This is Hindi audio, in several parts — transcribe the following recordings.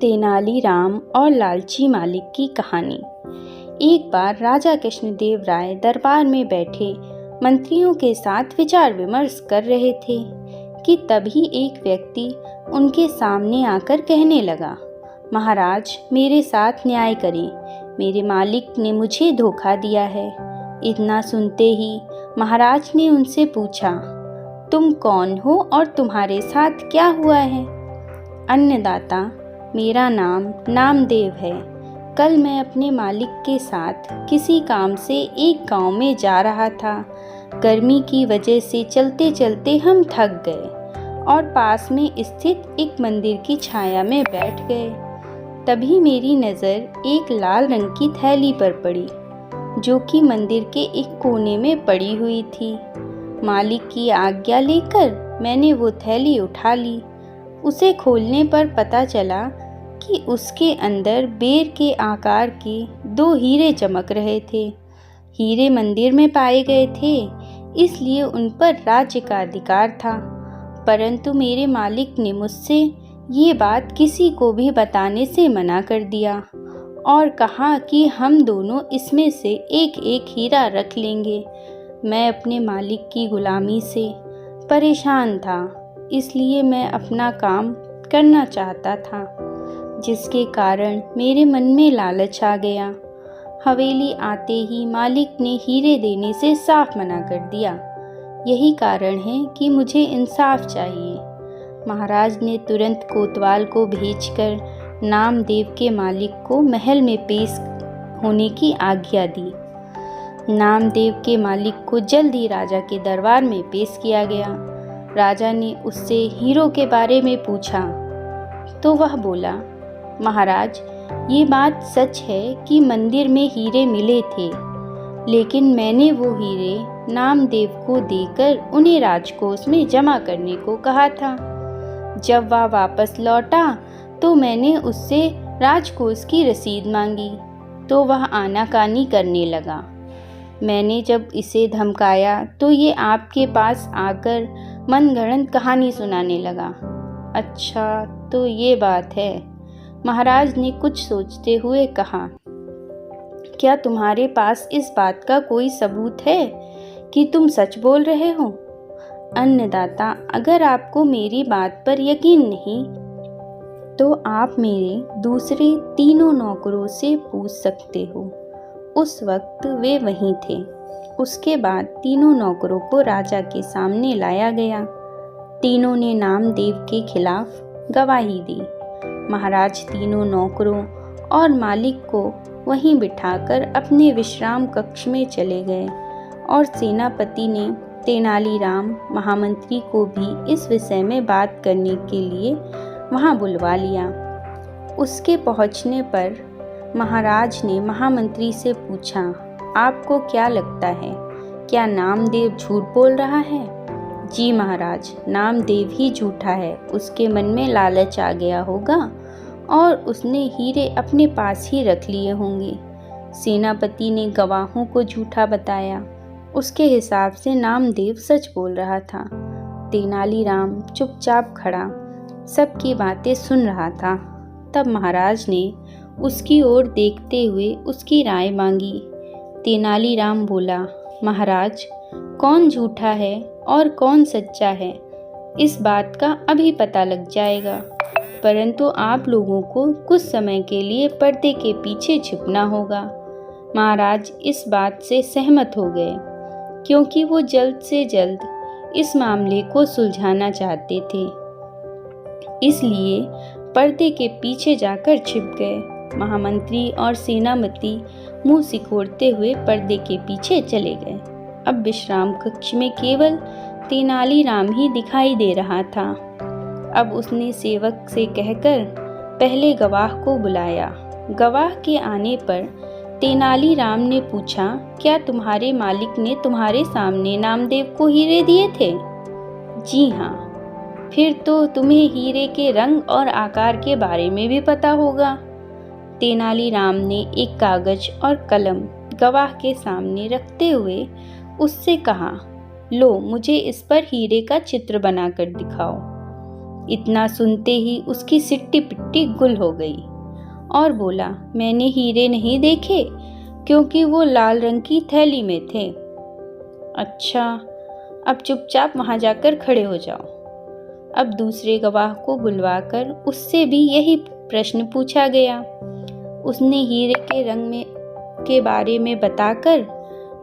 तेनालीराम और लालची मालिक की कहानी। एक बार राजा कृष्णदेव राय दरबार में बैठे मंत्रियों के साथ विचार विमर्श कर रहे थे कि तभी एक व्यक्ति उनके सामने आकर कहने लगा, महाराज मेरे साथ न्याय करें, मेरे मालिक ने मुझे धोखा दिया है। इतना सुनते ही महाराज ने उनसे पूछा, तुम कौन हो और तुम्हारे साथ क्या हुआ है? अन्नदाता, मेरा नाम नामदेव है। कल मैं अपने मालिक के साथ किसी काम से एक गांव में जा रहा था। गर्मी की वजह से चलते चलते हम थक गए और पास में स्थित एक मंदिर की छाया में बैठ गए। तभी मेरी नज़र एक लाल रंग की थैली पर पड़ी, जो कि मंदिर के एक कोने में पड़ी हुई थी। मालिक की आज्ञा लेकर मैंने वो थैली उठा ली। उसे खोलने पर पता चला कि उसके अंदर बेर के आकार के 2 हीरे चमक रहे थे। हीरे मंदिर में पाए गए थे, इसलिए उन पर राज्य का अधिकार था। परंतु मेरे मालिक ने मुझसे ये बात किसी को भी बताने से मना कर दिया और कहा कि हम दोनों इसमें से एक एक हीरा रख लेंगे। मैं अपने मालिक की गुलामी से परेशान था, इसलिए मैं अपना काम करना चाहता था, जिसके कारण मेरे मन में लालच आ गया। हवेली आते ही मालिक ने हीरे देने से साफ मना कर दिया। यही कारण है कि मुझे इंसाफ चाहिए। महाराज ने तुरंत कोतवाल को भेजकर नामदेव के मालिक को महल में पेश होने की आज्ञा दी। नामदेव के मालिक को जल्द ही राजा के दरबार में पेश किया गया। राजा ने उससे हीरों के बारे में पूछा तो वह बोला, महाराज ये बात सच है कि मंदिर में हीरे मिले थे, लेकिन मैंने वो हीरे नामदेव को देकर उन्हें राजकोष में जमा करने को कहा था। जब वह वापस लौटा तो मैंने उससे राजकोष की रसीद मांगी तो वह आनाकानी करने लगा। मैंने जब इसे धमकाया तो ये आपके पास आकर मनगढ़ंत कहानी सुनाने लगा। अच्छा, तो ये बात है, महाराज ने कुछ सोचते हुए कहा। क्या तुम्हारे पास इस बात का कोई सबूत है कि तुम सच बोल रहे हो? अन्नदाता, अगर आपको मेरी बात पर यकीन नहीं तो आप मेरे दूसरे 3 नौकरों से पूछ सकते हो। उस वक्त वे वहीं थे। उसके बाद 3 नौकरों को राजा के सामने लाया गया। तीनों ने नामदेव के खिलाफ गवाही दी। महाराज 3 नौकरों और मालिक को वहीं बिठाकर अपने विश्राम कक्ष में चले गए और सेनापति ने तेनालीराम महामंत्री को भी इस विषय में बात करने के लिए वहां बुलवा लिया। उसके पहुंचने पर महाराज ने महामंत्री से पूछा, आपको क्या लगता है, क्या नामदेव झूठ बोल रहा है? जी महाराज, नामदेव ही झूठा है। उसके मन में लालच आ गया होगा और उसने हीरे अपने पास ही रख लिए होंगे। सेनापति ने गवाहों को झूठा बताया। उसके हिसाब से नामदेव सच बोल रहा था। तेनालीराम चुपचाप खड़ा सबकी बातें सुन रहा था। तब महाराज ने उसकी ओर देखते हुए उसकी राय मांगी। तेनालीराम बोला, महाराज कौन झूठा है और कौन सच्चा है, इस बात का अभी पता लग जाएगा, परंतु आप लोगों को कुछ समय के लिए पर्दे के पीछे छिपना होगा। महाराज इस बात से सहमत हो गए, क्योंकि वो जल्द से जल्द इस मामले को सुलझाना चाहते थे। इसलिए पर्दे के पीछे जाकर छिप गए। महामंत्री और सेनापति मुंह सिकोड़ते हुए पर्दे के पीछे चले गए। अब विश्राम कक्ष में केवल तेनालीराम ही दिखाई दे रहा था। अब उसने सेवक से कहकर पहले गवाह को बुलाया। गवाह के आने पर तेनालीराम ने पूछा, क्या तुम्हारे मालिक ने तुम्हारे सामने नामदेव को हीरे दिए थे? जी हाँ। फिर तो तुम्हें हीरे के रंग और आकार के बारे में भी पता होगा। तेनालीराम ने एक कागज और कलम गवाह के सामने रखते हुए उससे कहा, लो मुझे इस पर हीरे का चित्र बनाकर दिखाओ। इतना सुनते ही उसकी सिट्टी पिट्टी गुल हो गई और बोला, मैंने हीरे नहीं देखे क्योंकि वो लाल रंग की थैली में थे। अच्छा, अब चुपचाप वहाँ जाकर खड़े हो जाओ। अब दूसरे गवाह को बुलवाकर उससे भी यही प्रश्न पूछा गया। उसने हीरे के रंग में के बारे में बताकर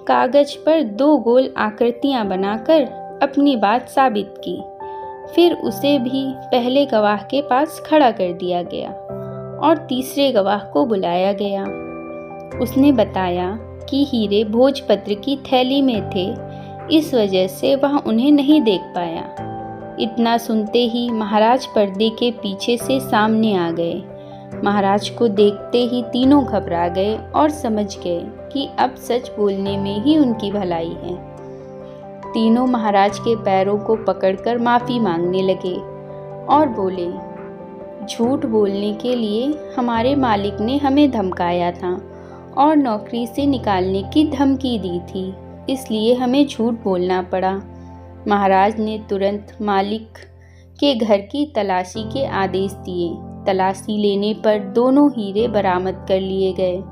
कागज पर 2 गोल आकृतियां बनाकर अपनी बात साबित की। फिर उसे भी पहले गवाह के पास खड़ा कर दिया गया और तीसरे गवाह को बुलाया गया। उसने बताया कि हीरे भोजपत्र की थैली में थे, इस वजह से वह उन्हें नहीं देख पाया। इतना सुनते ही महाराज पर्दे के पीछे से सामने आ गए। महाराज को देखते ही तीनों घबरा गए और समझ गए कि अब सच बोलने में ही उनकी भलाई है। तीनों महाराज के पैरों को पकड़कर माफ़ी मांगने लगे और बोले, झूठ बोलने के लिए हमारे मालिक ने हमें धमकाया था और नौकरी से निकालने की धमकी दी थी, इसलिए हमें झूठ बोलना पड़ा। महाराज ने तुरंत मालिक के घर की तलाशी के आदेश दिए। तलाशी लेने पर दोनों हीरे बरामद कर लिए गए।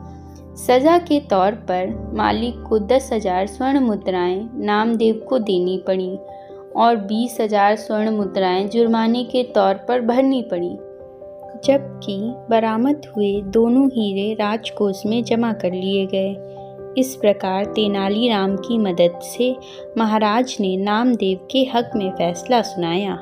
सज़ा के तौर पर मालिक को 10,000 स्वर्ण मुद्राएं नामदेव को देनी पड़ी और 20,000 स्वर्ण मुद्राएं जुर्माने के तौर पर भरनी पड़ी, जबकि बरामद हुए दोनों हीरे राजकोष में जमा कर लिए गए। इस प्रकार तेनालीराम की मदद से महाराज ने नामदेव के हक में फैसला सुनाया।